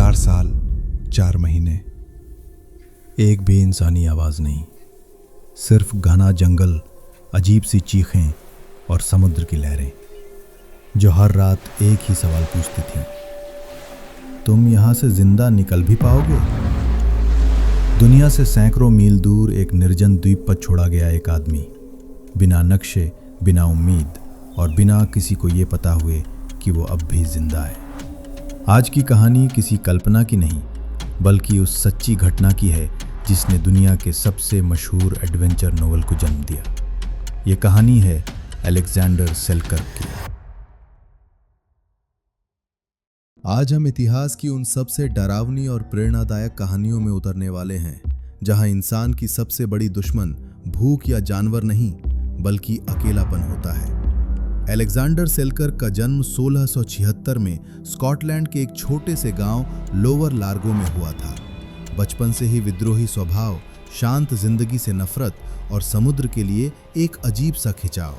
4 साल 4 महीने, एक भी इंसानी आवाज़ नहीं, सिर्फ घना जंगल, अजीब सी चीखें और समुद्र की लहरें जो हर रात एक ही सवाल पूछती थीं, तुम यहाँ से जिंदा निकल भी पाओगे? दुनिया से सैकड़ों मील दूर एक निर्जन द्वीप पर छोड़ा गया एक आदमी, बिना नक्शे, बिना उम्मीद और बिना किसी को ये पता हुए कि वो अब भी जिंदा है। आज की कहानी किसी कल्पना की नहीं, बल्कि उस सच्ची घटना की है जिसने दुनिया के सबसे मशहूर एडवेंचर नोवेल को जन्म दिया। ये कहानी है अलेक्जेंडर सेलकर्क की। आज हम इतिहास की उन सबसे डरावनी और प्रेरणादायक कहानियों में उतरने वाले हैं, जहां इंसान की सबसे बड़ी दुश्मन भूख या जानवर नहीं, बल्कि अकेलापन होता है। अलेक्जेंडर सेलकर्क का जन्म 1676 में स्कॉटलैंड के एक छोटे से गांव लोअर लार्गो में हुआ था। बचपन से ही विद्रोही स्वभाव, शांत जिंदगी से नफरत और समुद्र के लिए एक अजीब सा खिंचाव,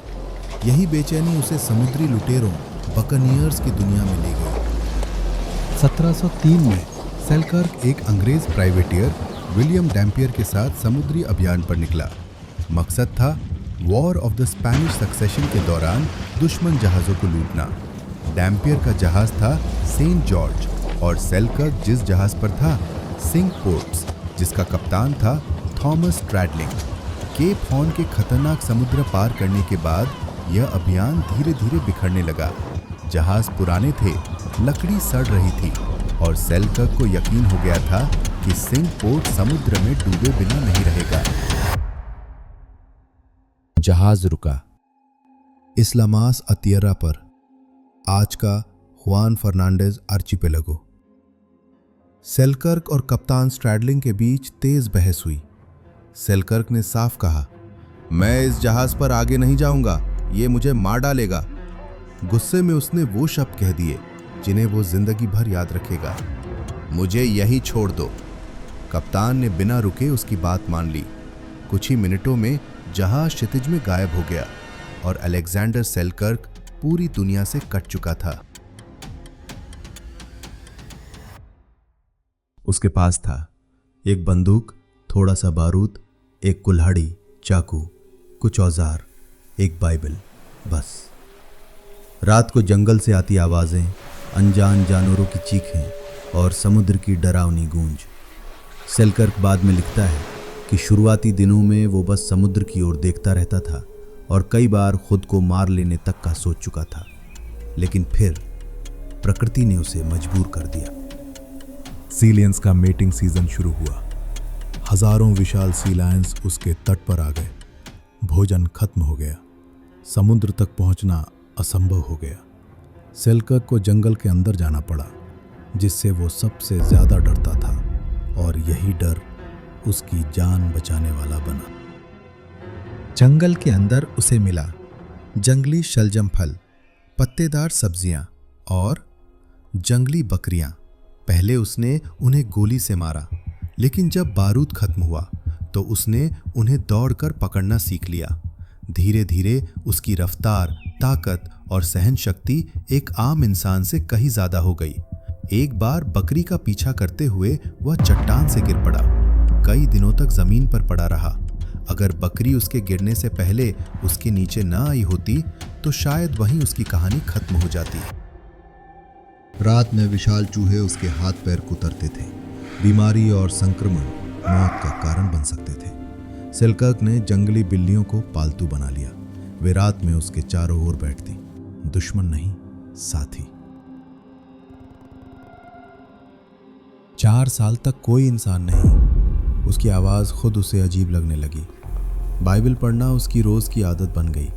यही बेचैनी उसे समुद्री लुटेरों, बकनियर्स की दुनिया में ले गई। 1703 में सेलकर्क एक अंग्रेज प्राइवेटियर विलियम डैम्पियर के साथ समुद्री अभियान पर निकला। मकसद था war of the Spanish succession के दौरान दुश्मन जहाज़ों को लूटना। डैम्पियर का जहाज़ था सेंट जॉर्ज और सेलकर्क जिस जहाज़ पर था सिंक पोर्ट्स, जिसका कप्तान था थॉमस ट्रैडलिंग। केप हॉर्न के खतरनाक समुद्र पार करने के बाद यह अभियान धीरे धीरे बिखरने लगा। जहाज़ पुराने थे, लकड़ी सड़ रही थी और सेलकर्क को यकीन हो गया था कि सिंक पोर्ट समुद्र में डूबे बिना नहीं रहेगा। जहाज रुका इस्लामास अतियरा पर, आज का हुआन फर्नांडेज आर्चिपेलागो। सेलकर्क और कप्तान स्ट्रैडलिंग के बीच तेज बहस हुई। सेलकर्क ने साफ कहा, मैं इस जहाज पर आगे नहीं जाऊंगा, ये मुझे मार डालेगा। गुस्से में उसने वो शब्द कह दिए जिन्हें वो जिंदगी भर याद रखेगा, मुझे यही छोड़ दो। कप्तान ने बिना रुके उसकी बात मान ली। कुछ ही मिनटों में जहाज क्षितिज में गायब हो गया और अलेक्जेंडर सेलकर्क पूरी दुनिया से कट चुका था। उसके पास था एक बंदूक, थोड़ा सा बारूद, एक कुल्हाड़ी, चाकू, कुछ औजार, एक बाइबल, बस। रात को जंगल से आती आवाजें, अनजान जानवरों की चीखें और समुद्र की डरावनी गूंज। सेलकर्क बाद में लिखता है कि शुरुआती दिनों में वो बस समुद्र की ओर देखता रहता था और कई बार खुद को मार लेने तक का सोच चुका था, लेकिन फिर प्रकृति ने उसे मजबूर कर दिया। सीलियंस का मेटिंग सीजन शुरू हुआ। हजारों विशाल सी लायंस उसके तट पर आ गए। भोजन खत्म हो गया, समुद्र तक पहुंचना असंभव हो गया। सेलकर्क को जंगल के अंदर जाना पड़ा, जिससे वो सबसे ज्यादा डरता था, और यही डर उसकी जान बचाने वाला बना। जंगल के अंदर उसे मिला जंगली शलजम फल, पत्तेदार सब्जियां और जंगली बकरियां। पहले उसने उन्हें गोली से मारा, लेकिन जब बारूद खत्म हुआ तो उसने उन्हें दौड़कर पकड़ना सीख लिया। धीरे धीरे उसकी रफ्तार, ताकत और सहन शक्ति एक आम इंसान से कहीं ज्यादा हो गई। एक बार बकरी का पीछा करते हुए वह चट्टान से गिर पड़ा। कई दिनों तक जमीन पर पड़ा रहा। अगर बकरी उसके गिरने से पहले उसके नीचे न आई होती तो शायद वहीं उसकी कहानी खत्म हो जाती। रात में विशाल चूहे उसके हाथ पैर कुतरते थे। बीमारी और संक्रमण मौत का कारण बन सकते थे। सेलकर्क ने जंगली बिल्लियों को पालतू बना लिया। वे रात में उसके चारों ओर बैठती, दुश्मन नहीं, साथी। 4 साल तक कोई इंसान नहीं। उसकी आवाज़ खुद उसे अजीब लगने लगी। बाइबल पढ़ना उसकी रोज़ की आदत बन गई।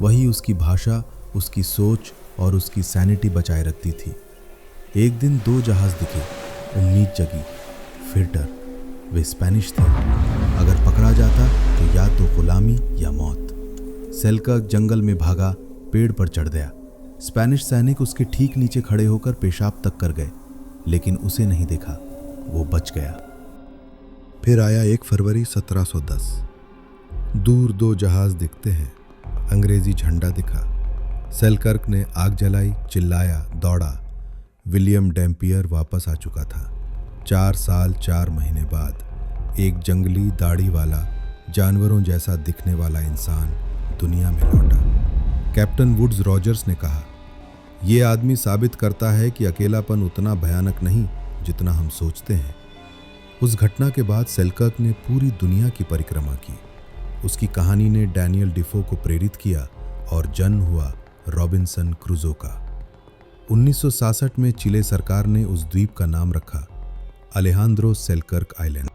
वही उसकी भाषा, उसकी सोच और उसकी सैनिटी बचाए रखती थी। एक दिन 2 जहाज़ दिखे। उम्मीद जगी, फिर डर। वे स्पेनिश थे। अगर पकड़ा जाता तो या तो गुलामी या मौत। सेलकर्क जंगल में भागा, पेड़ पर चढ़ गया। स्पेनिश सैनिक उसके ठीक नीचे खड़े होकर पेशाब तक कर गए, लेकिन उसे नहीं देखा। वो बच गया। फिर आया 1 फरवरी 1710। दूर 2 जहाज दिखते हैं। अंग्रेजी झंडा दिखा। सेलकर्क ने आग जलाई, चिल्लाया, दौड़ा। विलियम डैम्पियर वापस आ चुका था। 4 साल 4 महीने बाद एक जंगली दाढ़ी वाला, जानवरों जैसा दिखने वाला इंसान दुनिया में लौटा। कैप्टन वुड्स रॉजर्स ने कहा, यह आदमी साबित करता है कि अकेलापन उतना भयानक नहीं जितना हम सोचते हैं। उस घटना के बाद सेल्कर्क ने पूरी दुनिया की परिक्रमा की। उसकी कहानी ने डैनियल डिफो को प्रेरित किया और जन्म हुआ रॉबिन्सन क्रूजो का। 1966 में चिले सरकार ने उस द्वीप का नाम रखा अलेहांद्रो सेल्कर्क आइलैंड।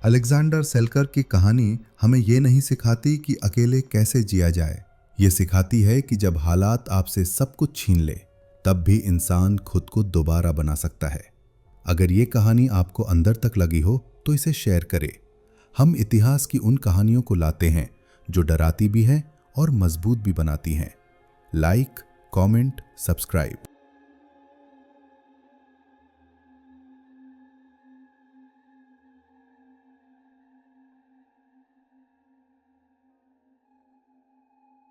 अलेक्जेंडर सेल्कर्क की कहानी हमें ये नहीं सिखाती कि अकेले कैसे जिया जाए। ये सिखाती है कि जब हालात आपसे सब कुछ छीन ले, तब भी इंसान खुद को दोबारा बना सकता है। अगर ये कहानी आपको अंदर तक लगी हो तो इसे शेयर करें। हम इतिहास की उन कहानियों को लाते हैं जो डराती भी हैं और मजबूत भी बनाती हैं। Like, comment, subscribe.